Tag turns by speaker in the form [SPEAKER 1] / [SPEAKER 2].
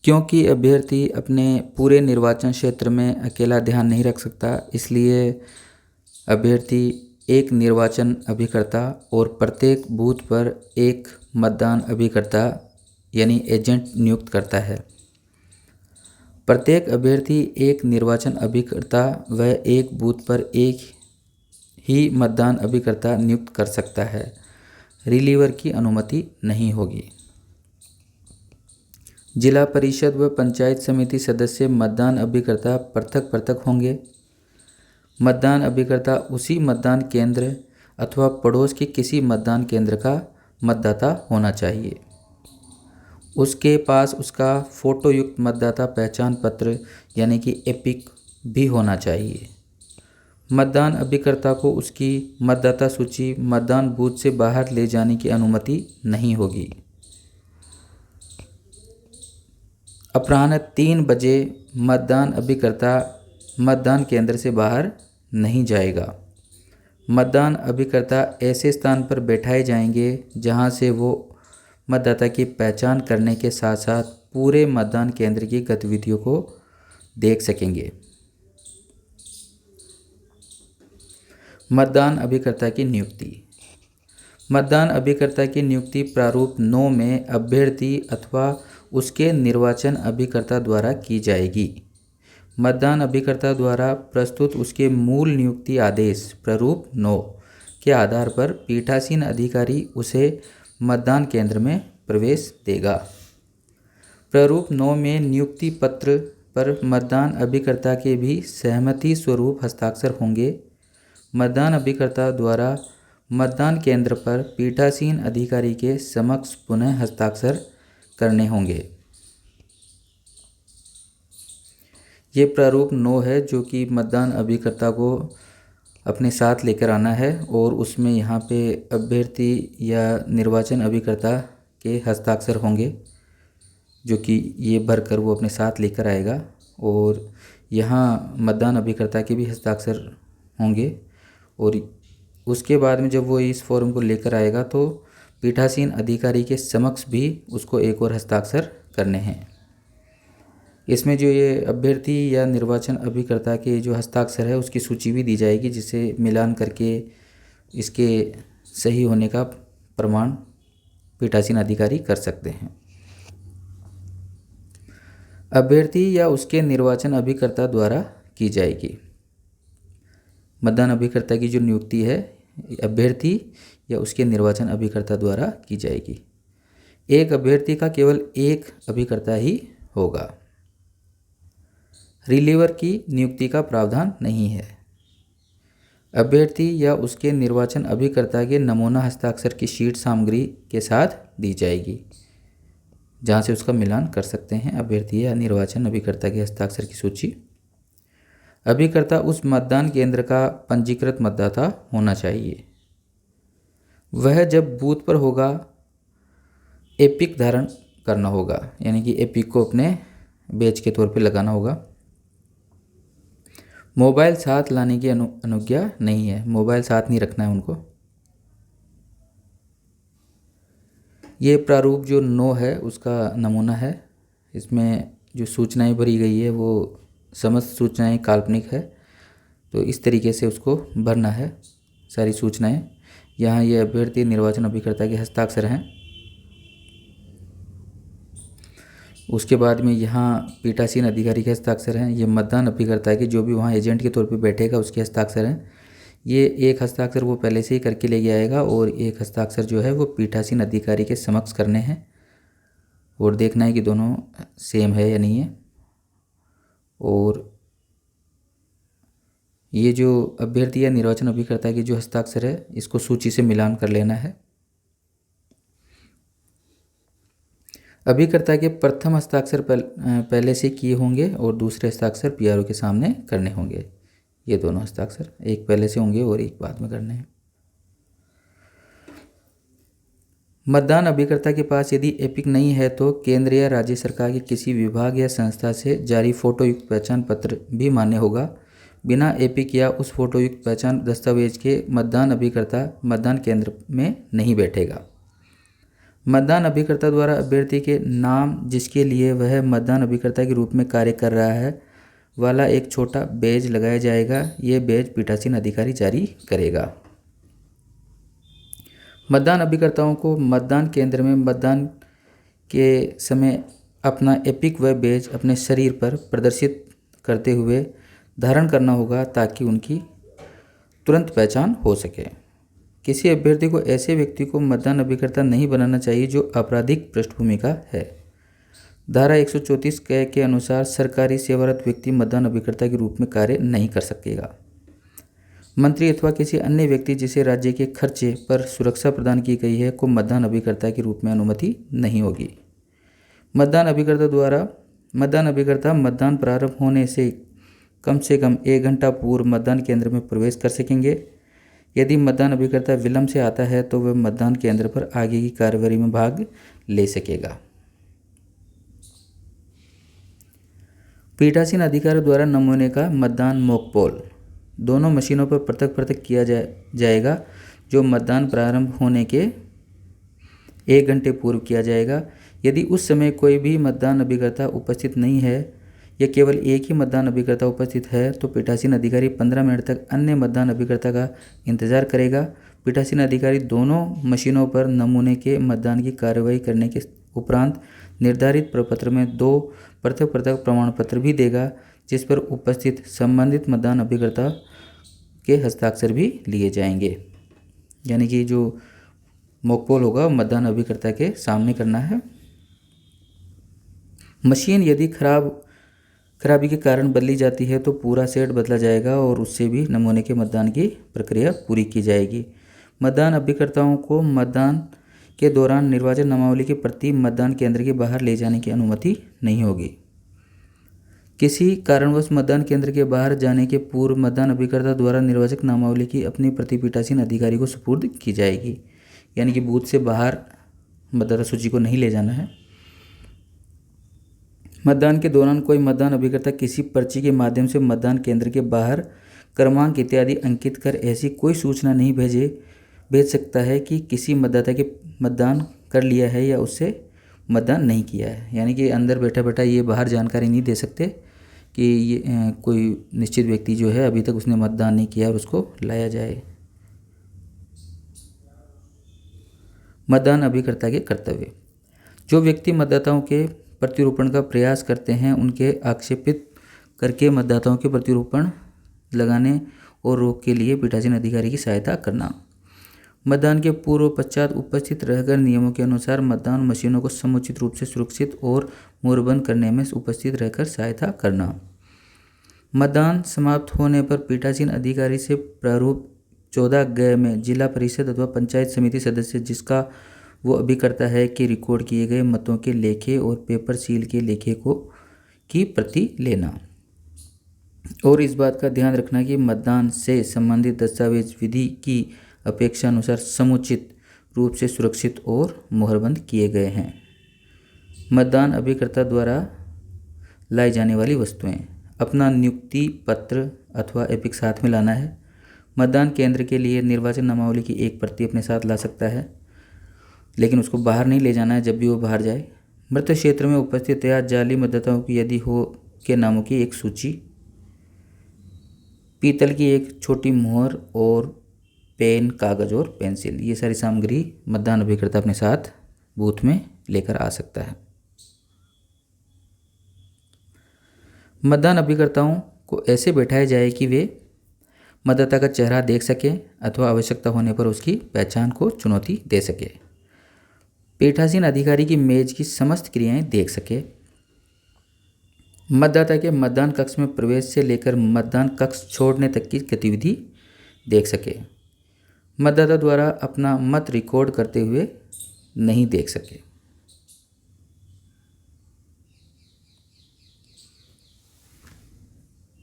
[SPEAKER 1] क्योंकि अभ्यर्थी अपने पूरे निर्वाचन क्षेत्र में अकेला ध्यान नहीं रख सकता, इसलिए अभ्यर्थी एक निर्वाचन अभिकर्ता और प्रत्येक बूथ पर एक मतदान अभिकर्ता यानी एजेंट नियुक्त करता है। प्रत्येक अभ्यर्थी एक निर्वाचन अभिकर्ता व एक बूथ पर एक ही मतदान अभिकर्ता नियुक्त कर सकता है। रिलीवर की अनुमति नहीं होगी। जिला परिषद व पंचायत समिति सदस्य मतदान अभिकर्ता पृथक पृथक होंगे। मतदान अभिकर्ता उसी मतदान केंद्र अथवा पड़ोस के किसी मतदान केंद्र का मतदाता होना चाहिए। उसके पास उसका फोटोयुक्त मतदाता पहचान पत्र यानी कि एपिक भी होना चाहिए। मतदान अभिकर्ता को उसकी मतदाता सूची मतदान बूथ से बाहर ले जाने की अनुमति नहीं होगी। अपराह्न 3 बजे मतदान अभिकर्ता मतदान केंद्र से बाहर नहीं जाएगा। मतदान अभिकर्ता ऐसे स्थान पर बैठाए जाएंगे जहां से वो मतदाता की पहचान करने के साथ साथ पूरे मतदान केंद्र की गतिविधियों को देख सकेंगे। मतदान अभिकर्ता की नियुक्ति। मतदान अभिकर्ता की नियुक्ति प्रारूप 9 में अभ्यर्थी अथवा उसके निर्वाचन अभिकर्ता द्वारा की जाएगी। मतदान अभिकर्ता द्वारा प्रस्तुत उसके मूल नियुक्ति आदेश प्रारूप 9 के आधार पर पीठासीन अधिकारी उसे मतदान केंद्र में प्रवेश देगा। प्रारूप 9 में नियुक्ति पत्र पर मतदान अभिकर्ता के भी सहमति स्वरूप हस्ताक्षर होंगे। मतदान अभिकर्ता द्वारा मतदान केंद्र पर पीठासीन अधिकारी के समक्ष पुनः हस्ताक्षर करने होंगे। ये प्रारूप 9 है जो कि मतदान अभिकर्ता को अपने साथ लेकर आना है और उसमें यहाँ पे अभ्यर्थी या निर्वाचन अभिकर्ता के हस्ताक्षर होंगे जो कि ये भरकर वो अपने साथ लेकर आएगा और यहाँ मतदान अभिकर्ता के भी हस्ताक्षर होंगे। और उसके बाद में जब वो इस फॉर्म को लेकर आएगा तो पीठासीन अधिकारी के समक्ष भी उसको एक और हस्ताक्षर करने हैं। इसमें जो ये अभ्यर्थी या निर्वाचन अभिकर्ता के जो हस्ताक्षर है उसकी सूची भी दी जाएगी जिसे मिलान करके इसके सही होने का प्रमाण पीठासीन अधिकारी कर सकते हैं। अभ्यर्थी या उसके निर्वाचन अभिकर्ता द्वारा की जाएगी। मतदान अभिकर्ता की जो नियुक्ति है अभ्यर्थी या उसके निर्वाचन अभिकर्ता द्वारा की जाएगी। एक अभ्यर्थी का केवल एक अभिकर्ता ही होगा। रिलीवर की नियुक्ति का प्रावधान नहीं है। अभ्यर्थी या उसके निर्वाचन अभिकर्ता के नमूना हस्ताक्षर की शीट सामग्री के साथ दी जाएगी जहां से उसका मिलान कर सकते हैं अभ्यर्थी या निर्वाचन अभिकर्ता के हस्ताक्षर की सूची। अभिकर्ता उस मतदान केंद्र का पंजीकृत मतदाता होना चाहिए। वह जब बूथ पर होगा एपिक धारण करना होगा यानी कि एपिक को अपने बैज के तौर पे लगाना होगा। मोबाइल साथ लाने की अनुज्ञा नहीं है। मोबाइल साथ नहीं रखना है उनको। ये प्रारूप जो 9 है उसका नमूना है। इसमें जो सूचनाएं भरी गई है वो समस्त सूचनाएं काल्पनिक है तो इस तरीके से उसको भरना है सारी सूचनाएं। यहाँ ये अभ्यर्थी निर्वाचन अभिकर्ता के हस्ताक्षर हैं। उसके बाद में यहाँ पीठासीन अधिकारी के हस्ताक्षर हैं। ये मतदान अभिकर्ता के जो भी वहाँ एजेंट के तौर पे बैठेगा उसके हस्ताक्षर हैं। ये एक हस्ताक्षर वो पहले से ही करके ले गया आएगा और एक हस्ताक्षर जो है वो पीठासीन अधिकारी के समक्ष करने हैं और देखना है कि दोनों सेम है या नहीं है। और ये जो अभ्यर्थी या निर्वाचन अभिकर्ता के जो हस्ताक्षर है इसको सूची से मिलान कर लेना है। अभिकर्ता के प्रथम हस्ताक्षर पहले से किए होंगे और दूसरे हस्ताक्षर पीआरओ के सामने करने होंगे। ये दोनों हस्ताक्षर एक पहले से होंगे और एक बाद में करने हैं। मतदान अभिकर्ता के पास यदि एपिक नहीं है तो केंद्र या राज्य सरकार के किसी विभाग या संस्था से जारी फोटोयुक्त पहचान पत्र भी मान्य होगा। बिना एपिक या उस फोटोयुक्त पहचान दस्तावेज के मतदान अभिकर्ता मतदान केंद्र में नहीं बैठेगा। मतदान अभिकर्ता द्वारा अभ्यर्थी के नाम जिसके लिए वह मतदान अभिकर्ता के रूप में कार्य कर रहा है वाला एक छोटा बैज लगाया जाएगा। यह बैज पीठासीन अधिकारी जारी करेगा। मतदान अभिकर्ताओं को मतदान केंद्र में मतदान के समय अपना एपिक व बैज अपने शरीर पर प्रदर्शित करते हुए धारण करना होगा ताकि उनकी तुरंत पहचान हो सके। किसी अभ्यर्थी को ऐसे व्यक्ति को मतदान अभिकर्ता नहीं बनाना चाहिए जो आपराधिक पृष्ठभूमि का है। धारा 134 के अनुसार सरकारी सेवारत व्यक्ति मतदान अभिकर्ता के रूप में कार्य नहीं कर सकेगा। मंत्री अथवा किसी अन्य व्यक्ति जिसे राज्य के खर्चे पर सुरक्षा प्रदान की गई है को मतदान अभिकर्ता के रूप में अनुमति नहीं होगी। मतदान अभिकर्ता मतदान प्रारंभ होने से कम 1 घंटा पूर्व मतदान केंद्र में प्रवेश कर सकेंगे। यदि मतदान अभिकर्ता विलंब से आता है तो वह मतदान केंद्र पर आगे की कार्यवाही में भाग ले सकेगा। पीठासीन अधिकारियों द्वारा नमूने का मतदान मॉक पोल दोनों मशीनों पर पृथक पृथक किया जाएगा जो मतदान प्रारंभ होने के 1 घंटे पूर्व किया जाएगा। यदि उस समय कोई भी मतदान अभिकर्ता उपस्थित नहीं है या केवल एक ही मतदान अभिकर्ता उपस्थित है तो पीठासीन अधिकारी 15 मिनट तक अन्य मतदान अभिकर्ता का इंतजार करेगा। पीठासीन अधिकारी दोनों मशीनों पर नमूने के मतदान की कार्यवाही करने के उपरांत निर्धारित प्रपत्र में 2 पृथक पृथक प्रमाण पत्र भी देगा जिस पर उपस्थित संबंधित मतदान अभिकर्ता के हस्ताक्षर भी लिए जाएंगे। यानी कि जो मॉक पोल होगा मतदान अभिकर्ता के सामने करना है। मशीन यदि खराबी के कारण बदली जाती है तो पूरा सेट बदला जाएगा और उससे भी नमूने के मतदान की प्रक्रिया पूरी की जाएगी। मतदान अभिकर्ताओं को मतदान के दौरान निर्वाचन नामावली की प्रति मतदान केंद्र के बाहर ले जाने की अनुमति नहीं होगी। किसी कारणवश मतदान केंद्र के बाहर जाने के पूर्व मतदान अभिकर्ता द्वारा निर्वाचक नामावली की अपनी प्रति पीठासीन अधिकारी को सुपुर्द की जाएगी। यानी कि बूथ से बाहर मतदाता सूची को नहीं ले जाना है। मतदान के दौरान कोई मतदान अभिकर्ता किसी पर्ची के माध्यम से मतदान केंद्र के बाहर क्रमांक इत्यादि अंकित कर ऐसी कोई सूचना नहीं भेज सकता है कि किसी मतदाता के मतदान कर लिया है या उससे मतदान नहीं किया है। यानी कि अंदर बैठा ये बाहर जानकारी नहीं दे सकते कि ये कोई निश्चित व्यक्ति जो है अभी तक उसने मतदान नहीं किया और उसको लाया जाए। मतदान अभिकर्ता के कर्तव्य। जो व्यक्ति मतदाताओं के प्रतिरूपण का प्रयास करते हैं उनके आक्षेपित करके मतदाताओं के प्रतिरूपण लगाने और रोक के लिए पीठासीन अधिकारी की सहायता करना। मतदान के पूर्व पश्चात उपस्थित रहकर नियमों के अनुसार मतदान मशीनों को समुचित रूप से सुरक्षित और मुहरबंद करने में उपस्थित रहकर सहायता करना। मतदान समाप्त होने पर पीठासीन अधिकारी से प्रारूप 14 ग में जिला परिषद अथवा पंचायत समिति सदस्य जिसका वो अभिकर्ता है कि रिकॉर्ड किए गए मतों के लेखे और पेपर सील के लेखे की प्रति लेना। और इस बात का ध्यान रखना कि मतदान से संबंधित दस्तावेज विधि की अपेक्षा अनुसार समुचित रूप से सुरक्षित और मुहरबंद किए गए हैं। मतदान अभिकर्ता द्वारा लाई जाने वाली वस्तुएं। अपना नियुक्ति पत्र अथवा एपिक साथ में लाना है। मतदान केंद्र के लिए निर्वाचन नामावली की एक प्रति अपने साथ ला सकता है लेकिन उसको बाहर नहीं ले जाना है जब भी वो बाहर जाए। मृत क्षेत्र में उपस्थित या जाली मतदाताओं की यदि हो के नामों की एक सूची, पीतल की एक छोटी मोहर और पेन, कागज और पेंसिल, ये सारी सामग्री मतदान अभिकर्ता अपने साथ बूथ में लेकर आ सकता है। मतदान अभिकर्ताओं को ऐसे बैठाया जाए कि वे मतदाता का चेहरा देख सकें अथवा आवश्यकता होने पर उसकी पहचान को चुनौती दे सके। पीठासीन अधिकारी की मेज की समस्त क्रियाएं देख सके। मतदाता के मतदान कक्ष में प्रवेश से लेकर मतदान कक्ष छोड़ने तक की गतिविधि देख सके। मतदाता द्वारा अपना मत रिकॉर्ड करते हुए नहीं देख सके।